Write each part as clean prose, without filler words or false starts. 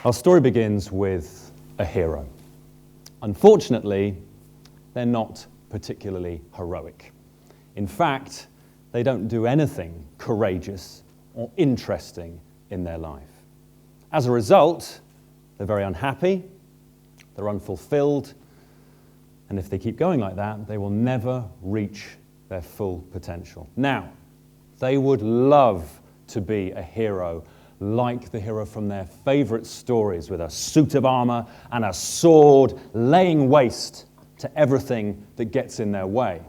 Our story begins with a hero. Unfortunately, they're not particularly heroic. In fact, they don't do anything courageous or interesting in their life. As a result, they're very unhappy, they're unfulfilled, and if they keep going like that, they will never reach their full potential. Now, they would love to be a hero like the hero from their favorite stories, with a suit of armor and a sword, laying waste to everything that gets in their way.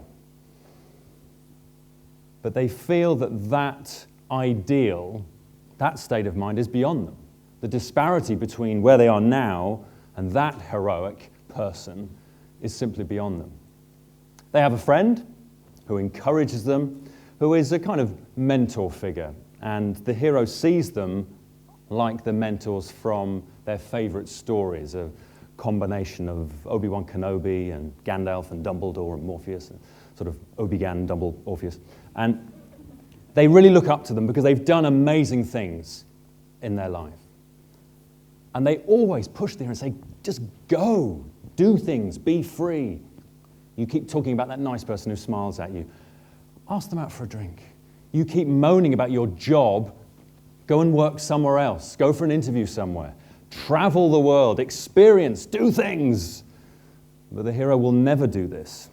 But they feel that that ideal, that state of mind, is beyond them. The disparity between where they are now and that heroic person is simply beyond them. They have a friend who encourages them, who is a kind of mentor figure, and the hero sees them like the mentors from their favorite stories, a combination of Obi-Wan Kenobi and Gandalf and Dumbledore and Morpheus, and sort of Obi-Gan, Dumbledore, Orpheus. And they really look up to them because they've done amazing things in their life. And they always push there and say, just go, do things, be free. You keep talking about that nice person who smiles at you. Ask them out for a drink. You keep moaning about your job, go and work somewhere else. Go for an interview somewhere. Travel the world, experience, do things. But the hero will never do this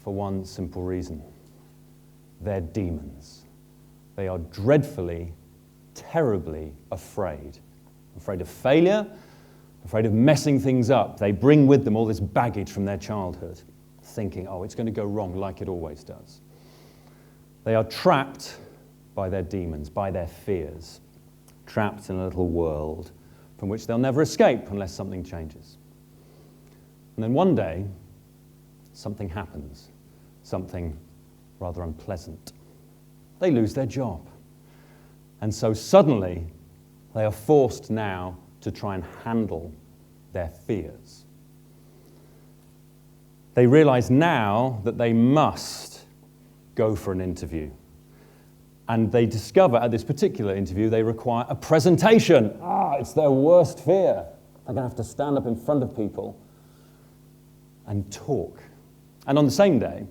for one simple reason. They're demons. They are dreadfully, terribly afraid. Afraid of failure, afraid of messing things up. They bring with them all this baggage from their childhood, thinking, oh, it's going to go wrong like it always does. They are trapped by their demons, by their fears, trapped in a little world from which they'll never escape unless something changes. And then one day, something happens, something rather unpleasant. They lose their job. And so suddenly, they are forced now to try and handle their fears. They realize now that they must go for an interview. And they discover at this particular interview they require a presentation. It's their worst fear. They're going to have to stand up in front of people and talk. And on the same day,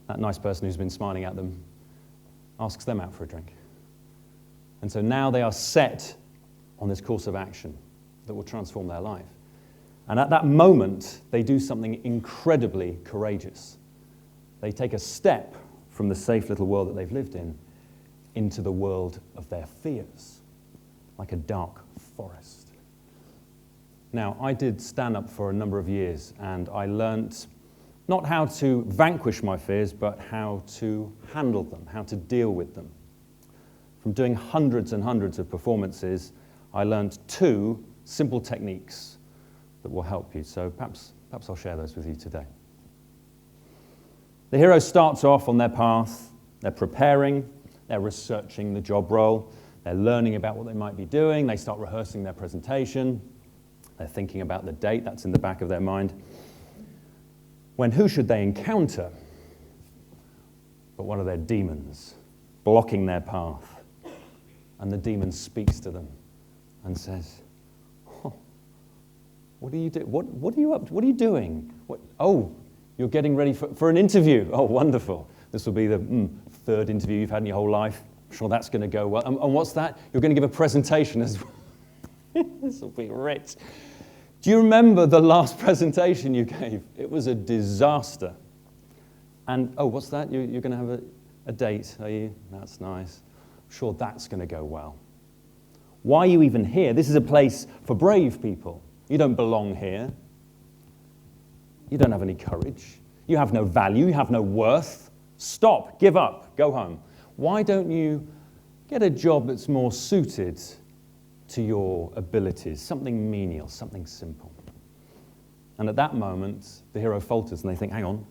that nice person who's been smiling at them asks them out for a drink. And so now they are set on this course of action that will transform their life. And at that moment, they do something incredibly courageous. They take a step from the safe little world that they've lived in into the world of their fears, like a dark forest. Now, I did stand-up for a number of years, and I learnt not how to vanquish my fears, but how to handle them, how to deal with them. From doing hundreds and hundreds of performances, I learned 2 simple techniques that will help you. So perhaps I'll share those with you today. The hero starts off on their path. They're preparing, they're researching the job role, they're learning about what they might be doing, they start rehearsing their presentation, they're thinking about the date, that's in the back of their mind. When who should they encounter but one of their demons, blocking their path? And the demon speaks to them and says, what are you doing? What are you up to? What are you doing? You're getting ready for an interview. Oh, wonderful. This will be the 3rd interview you've had in your whole life. I'm sure that's going to go well. And what's that? You're going to give a presentation as well. This will be rich. Do you remember the last presentation you gave? It was a disaster. And, what's that? You're going to have a date, are you? That's nice. I'm sure that's going to go well. Why are you even here? This is a place for brave people. You don't belong here. You don't have any courage. You have no value. You have no worth. Stop. Give up. Go home. Why don't you get a job that's more suited to your abilities? Something menial, something simple. And at that moment, the hero falters and they think, hang on,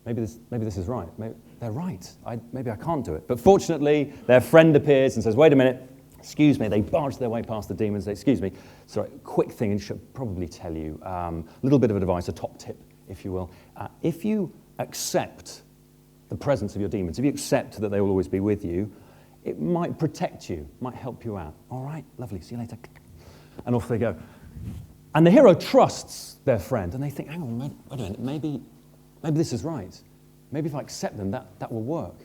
maybe this is right. Maybe they're right. Maybe I can't do it. But fortunately, their friend appears and says, wait a minute. Excuse me, they barge their way past the demons. Excuse me, sorry, quick thing, and should probably tell you, a little bit of advice, a top tip, if you will. If you accept the presence of your demons, if you accept that they will always be with you, it might protect you, might help you out. All right, lovely, see you later. And off they go. And the hero trusts their friend, and they think, hang on, wait a minute, maybe this is right. Maybe if I accept them, that will work.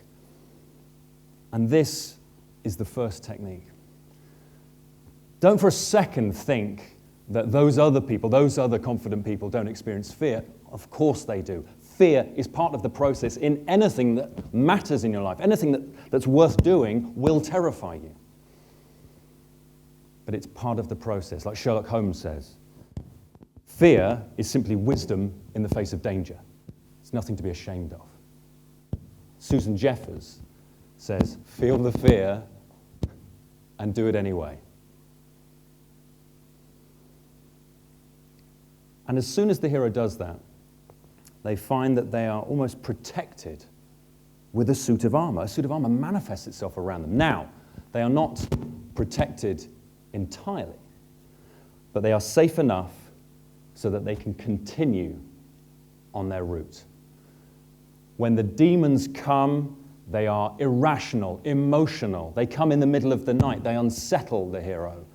And this is the first technique. Don't for a second think that those other people, those other confident people don't experience fear. Of course they do. Fear is part of the process in anything that matters in your life. Anything that's worth doing will terrify you. But it's part of the process. Like Sherlock Holmes says, fear is simply wisdom in the face of danger. It's nothing to be ashamed of. Susan Jeffers says, feel the fear and do it anyway. And as soon as the hero does that, they find that they are almost protected with a suit of armor. A suit of armor manifests itself around them. Now, they are not protected entirely, but they are safe enough so that they can continue on their route. When the demons come, they are irrational, emotional. They come in the middle of the night. They unsettle the hero.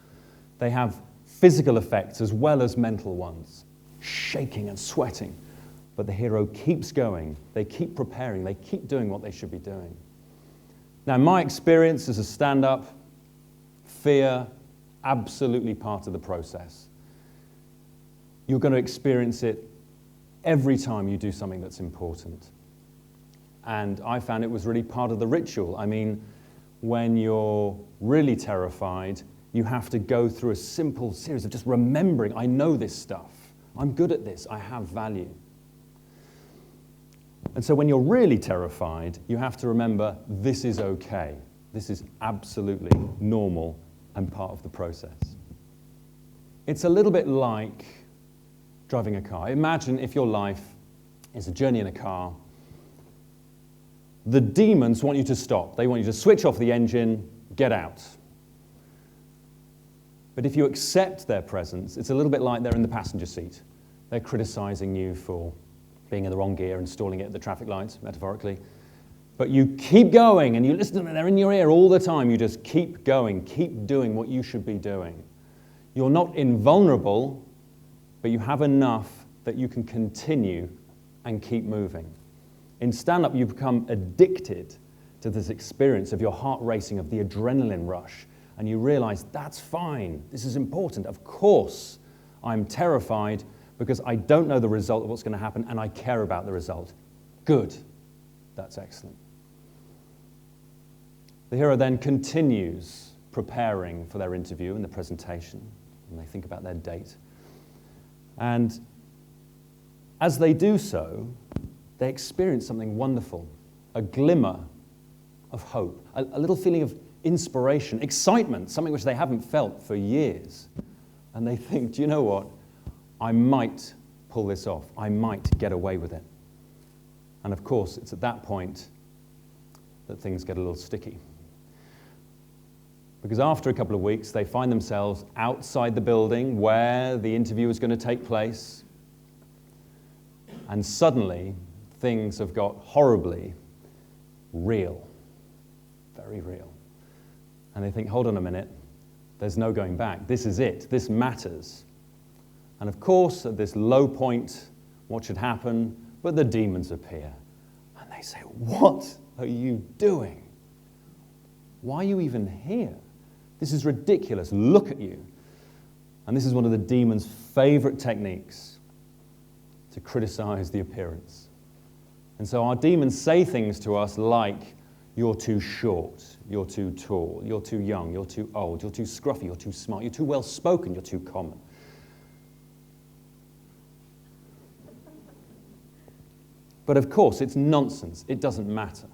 They have physical effects as well as mental ones, shaking and sweating. But the hero keeps going. They keep preparing. They keep doing what they should be doing. Now, in my experience as a stand-up, fear, absolutely part of the process. You're going to experience it every time you do something that's important. And I found it was really part of the ritual. I mean, when you're really terrified, you have to go through a simple series of just remembering, I know this stuff. I'm good at this. I have value. And so when you're really terrified, you have to remember this is okay. This is absolutely normal and part of the process. It's a little bit like driving a car. Imagine if your life is a journey in a car. The demons want you to stop. They want you to switch off the engine, get out. But if you accept their presence, it's a little bit like they're in the passenger seat. They're criticizing you for being in the wrong gear and stalling it at the traffic lights, metaphorically. But you keep going and you listen to them, they're in your ear all the time. You just keep going, keep doing what you should be doing. You're not invulnerable, but you have enough that you can continue and keep moving. In stand-up, you become addicted to this experience of your heart racing, of the adrenaline rush, and you realize that's fine, this is important. Of course, I'm terrified because I don't know the result of what's going to happen and I care about the result. Good, that's excellent. The hero then continues preparing for their interview and the presentation, and they think about their date. And as they do so, they experience something wonderful, a glimmer of hope, a little feeling of inspiration, excitement, something which they haven't felt for years. And they think, do you know what? I might pull this off. I might get away with it. And of course, it's at that point that things get a little sticky. Because after a couple of weeks, they find themselves outside the building where the interview is going to take place. And suddenly, things have got horribly real, very real. And they think, hold on a minute, there's no going back. This is it, this matters. And of course, at this low point, what should happen? But the demons appear. And they say, what are you doing? Why are you even here? This is ridiculous, look at you. And this is one of the demons' favorite techniques, to criticize the appearance. And so our demons say things to us like, you're too short, you're too tall, you're too young, you're too old, you're too scruffy, you're too smart, you're too well-spoken, you're too common. But of course, it's nonsense. It doesn't matter.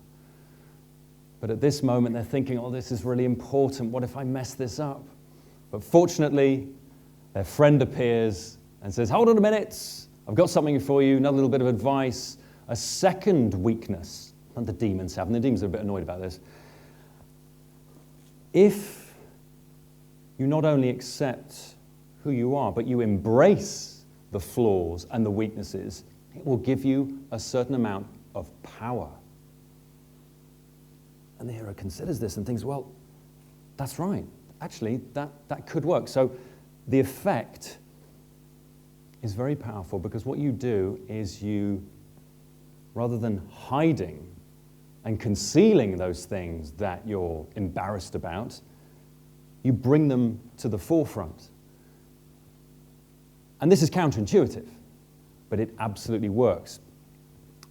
But at this moment, they're thinking, oh, this is really important. What if I mess this up? But fortunately, their friend appears and says, hold on a minute. I've got something for you, another little bit of advice. A second weakness that the demons have, and the demons are a bit annoyed about this. If you not only accept who you are, but you embrace the flaws and the weaknesses, it will give you a certain amount of power. And the hero considers this and thinks, well, that's right. Actually, that could work. So the effect is very powerful, because what you do is you, rather than hiding and concealing those things that you're embarrassed about, you bring them to the forefront. And this is counterintuitive, but it absolutely works.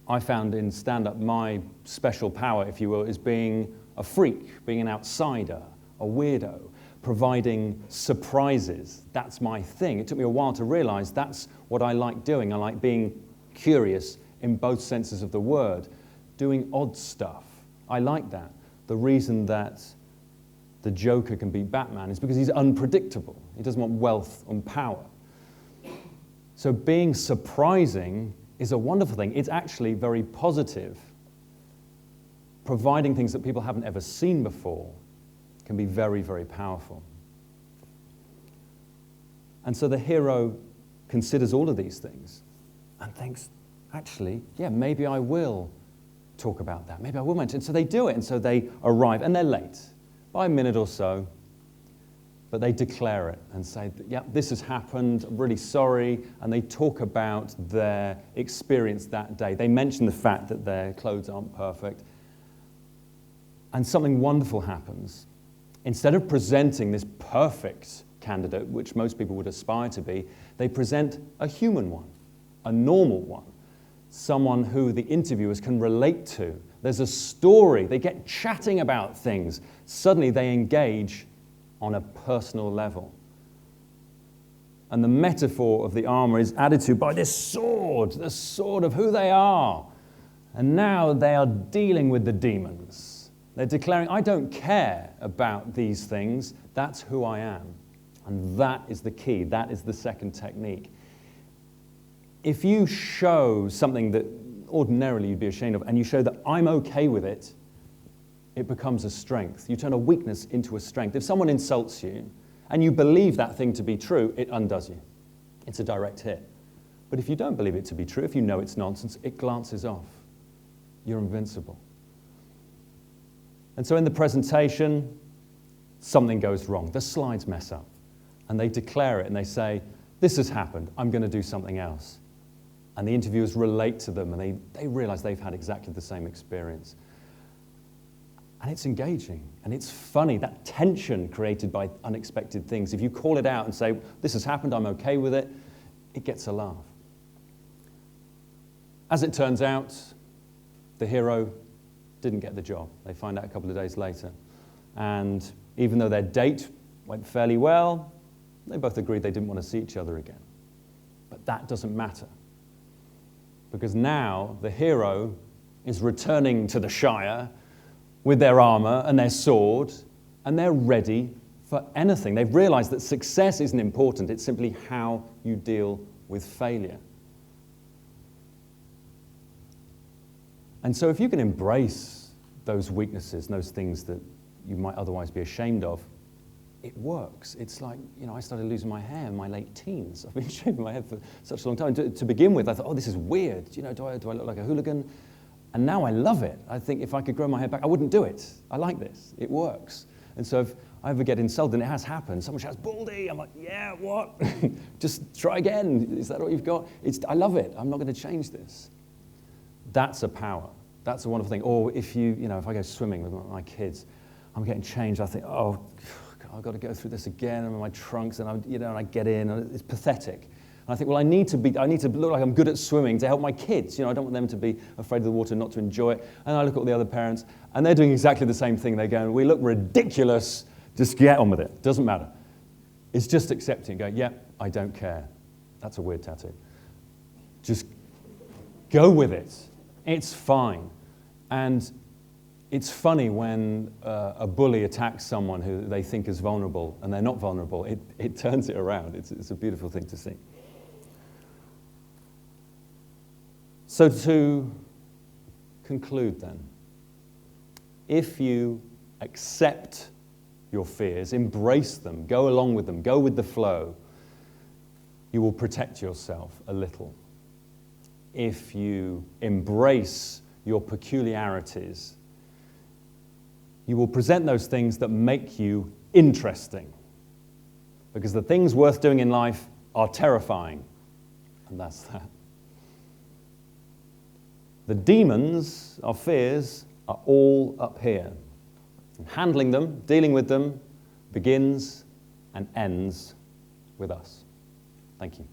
I found in stand-up my special power, if you will, is being a freak, being an outsider, a weirdo, providing surprises. That's my thing. It took me a while to realize that's what I like doing. I like being curious in both senses of the word, doing odd stuff. I like that. The reason that the Joker can beat Batman is because he's unpredictable. He doesn't want wealth and power. So being surprising is a wonderful thing. It's actually very positive. Providing things that people haven't ever seen before can be very, very powerful. And so the hero considers all of these things and thinks, actually, yeah, maybe I will talk about that. Maybe I will mention it. So they do it, and so they arrive, and they're late by a minute or so, but they declare it and say, yeah, this has happened, I'm really sorry, and they talk about their experience that day. They mention the fact that their clothes aren't perfect, and something wonderful happens. Instead of presenting this perfect candidate, which most people would aspire to be, they present a human one, a normal one, someone who the interviewers can relate to. There's a story. They get chatting about things. Suddenly they engage on a personal level. And the metaphor of the armor is added to by this sword, the sword of who they are. And now they are dealing with the demons. They're declaring, I don't care about these things. That's who I am. And that is the key. That is the second technique. If you show something that ordinarily you'd be ashamed of, and you show that I'm okay with it, it becomes a strength. You turn a weakness into a strength. If someone insults you, and you believe that thing to be true, it undoes you. It's a direct hit. But if you don't believe it to be true, if you know it's nonsense, it glances off. You're invincible. And so in the presentation, something goes wrong. The slides mess up. And they declare it, and they say, this has happened. I'm going to do something else. And the interviewers relate to them, and they realize they've had exactly the same experience. And it's engaging, and it's funny, that tension created by unexpected things. If you call it out and say, this has happened, I'm okay with it, it gets a laugh. As it turns out, the hero didn't get the job. They find out a couple of days later. And even though their date went fairly well, they both agreed they didn't want to see each other again. But that doesn't matter. Because now the hero is returning to the Shire with their armor and their sword, and they're ready for anything. They've realized that success isn't important, it's simply how you deal with failure. And so if you can embrace those weaknesses, those things that you might otherwise be ashamed of, it works. It's like, I started losing my hair in my late teens. I've been shaving my head for such a long time. To begin with, I thought, this is weird. Do I look like a hooligan? And now I love it. I think if I could grow my hair back, I wouldn't do it. I like this. It works. And so if I ever get insulted, and it has happened, someone shouts, baldy, I'm like, yeah, what? Just try again. Is that all you've got? I love it. I'm not going to change this. That's a power. That's a wonderful thing. Or if if I go swimming with my kids, I'm getting changed, I think, oh, God, I've got to go through this again, I'm in my trunks, and I get in, and it's pathetic. And I think, well, I need to look like I'm good at swimming to help my kids. I don't want them to be afraid of the water, not to enjoy it. And I look at all the other parents, and they're doing exactly the same thing. They're going, we look ridiculous, just get on with it. Doesn't matter. It's just accepting, going, yeah, I don't care. That's a weird tattoo. Just go with it. It's fine. And it's funny when a bully attacks someone who they think is vulnerable, and they're not vulnerable. It turns it around. It's a beautiful thing to see. So to conclude then, if you accept your fears, embrace them, go along with them, go with the flow, you will protect yourself a little. If you embrace your peculiarities, you will present those things that make you interesting. Because the things worth doing in life are terrifying. And that's that. The demons, our fears, are all up here. And handling them, dealing with them, begins and ends with us. Thank you.